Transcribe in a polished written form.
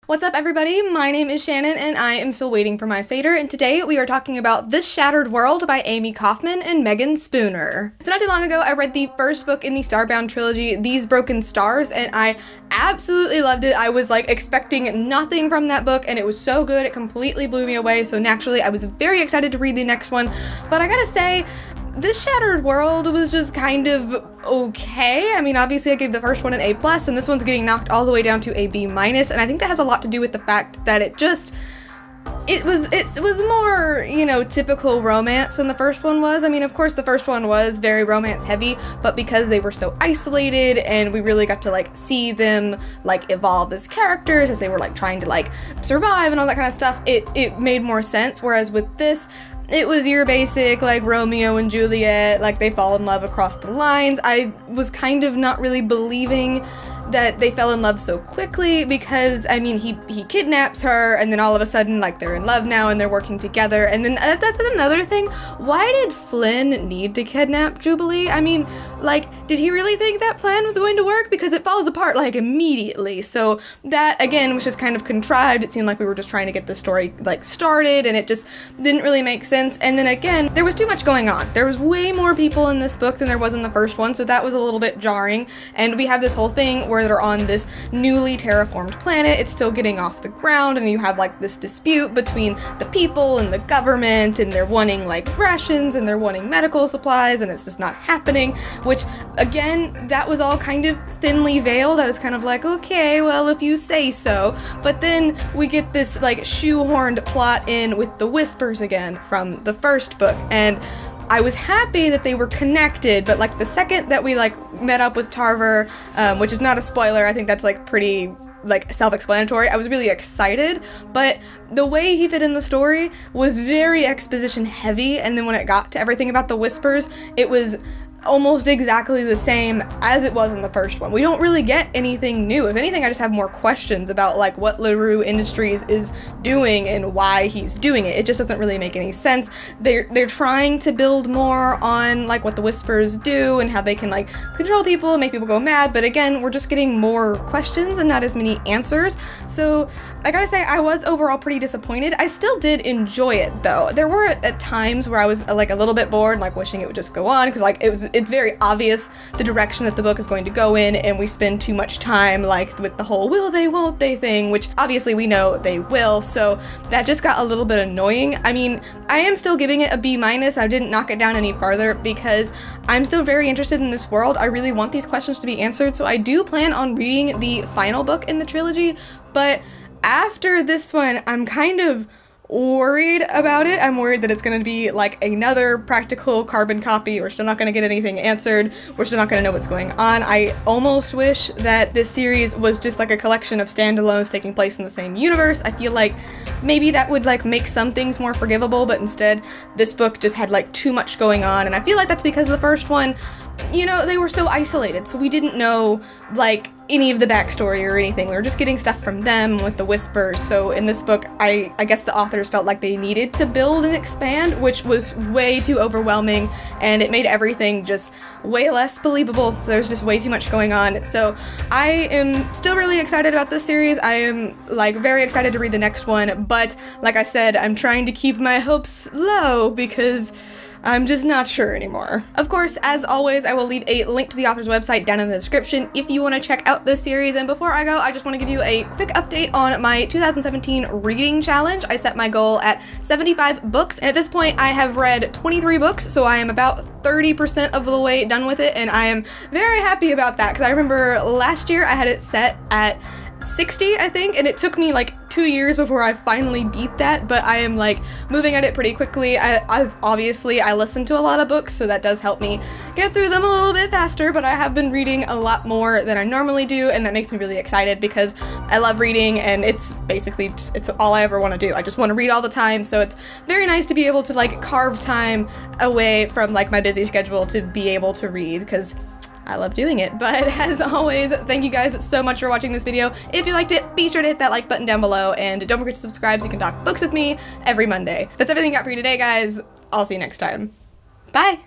What's up, everybody? My name is Shannon and I am still waiting for my Seder, and today we are talking about This Shattered World by Amy Kaufman and Megan Spooner. So not too long ago I read the first book in the Starbound trilogy, These Broken Stars, and I absolutely loved it. I was like expecting nothing from that book and it was so good, it completely blew me away, so naturally I was very excited to read the next one. But I gotta say, This Shattered World was just kind of okay. I mean, obviously I gave the first one an A+, and this one's getting knocked all the way down to a B-, and I think that has a lot to do with the fact that it was more, you know, typical romance than the first one was. I mean, of course the first one was very romance heavy, but because they were so isolated and we really got to like see them like evolve as characters as they were like trying to like survive and all that kind of stuff, it made more sense. Whereas with this, it was your basic, like, Romeo and Juliet, like, they fall in love across the lines. I was kind of not really believing that they fell in love so quickly because, I mean, he kidnaps her and then all of a sudden, like, they're in love now and they're working together. And then that's another thing. Why did Flynn need to kidnap Jubilee? I mean, like, did he really think that plan was going to work? Because it falls apart, like, immediately. So that, again, was just kind of contrived. It seemed like we were just trying to get the story, like, started, and it just didn't really make sense. And then again, there was too much going on. There was way more people in this book than there was in the first one, so that was a little bit jarring. And we have this whole thing where they're on this newly terraformed planet. It's still getting off the ground, and you have, like, this dispute between the people and the government, and they're wanting, like, rations, and they're wanting medical supplies, and it's just not happening. Which, again, that was all kind of thinly veiled. I was kind of like, okay, well, if you say so. But then we get this, like, shoehorned plot in with the Whispers again from the first book, and I was happy that they were connected, but, like, the second that we, like, met up with Tarver, which is not a spoiler, I think that's, like, pretty, like, self-explanatory, I was really excited, but the way he fit in the story was very exposition heavy, and then when it got to everything about the Whispers, it was almost exactly the same as it was in the first one. We don't really get anything new. If anything, I just have more questions about, like, what LaRue Industries is doing and why he's doing it. It just doesn't really make any sense. They're trying to build more on, like, what the Whispers do and how they can, like, control people and make people go mad, but again, we're just getting more questions and not as many answers. So I gotta say, I was overall pretty disappointed. I still did enjoy it, though. There were at times where I was, like, a little bit bored, like, wishing it would just go on, because, like, it's very obvious the direction that the book is going to go in, and we spend too much time, like, with the whole will they, won't they thing, which obviously we know they will, so that just got a little bit annoying. I mean, I am still giving it a B-. I didn't knock it down any farther because I'm still very interested in this world. I really want these questions to be answered, so I do plan on reading the final book in the trilogy, but after this one, I'm kind of worried about it. I'm worried that it's going to be like another practical carbon copy. We're still not going to get anything answered. We're still not going to know what's going on. I almost wish that this series was just like a collection of standalones taking place in the same universe. I feel like maybe that would like make some things more forgivable, but instead this book just had like too much going on, and I feel like that's because the first one, you know, they were so isolated, so we didn't know like any of the backstory or anything. We were just getting stuff from them with the Whispers. So in this book, I guess the authors felt like they needed to build and expand, which was way too overwhelming, and it made everything just way less believable. So there's just way too much going on. So I am still really excited about this series. I am like very excited to read the next one, but like I said, I'm trying to keep my hopes low because I'm just not sure anymore. Of course, as always, I will leave a link to the author's website down in the description if you want to check out this series. And before I go, I just want to give you a quick update on my 2017 reading challenge. I set my goal at 75 books, and at this point I have read 23 books, so I am about 30% of the way done with it, and I am very happy about that, because I remember last year I had it set at 60, I think, and it took me like 2 years before I finally beat that, but I am like moving at it pretty quickly. Obviously I listen to a lot of books, so that does help me get through them a little bit faster, but I have been reading a lot more than I normally do, and that makes me really excited because I love reading, and it's basically just, it's all I ever want to do. I just want to read all the time, so it's very nice to be able to like carve time away from like my busy schedule to be able to read, because I love doing it. But as always, thank you guys so much for watching this video. If you liked it, be sure to hit that like button down below, and don't forget to subscribe so you can talk books with me every Monday. That's everything I got for you today, guys. I'll see you next time. Bye!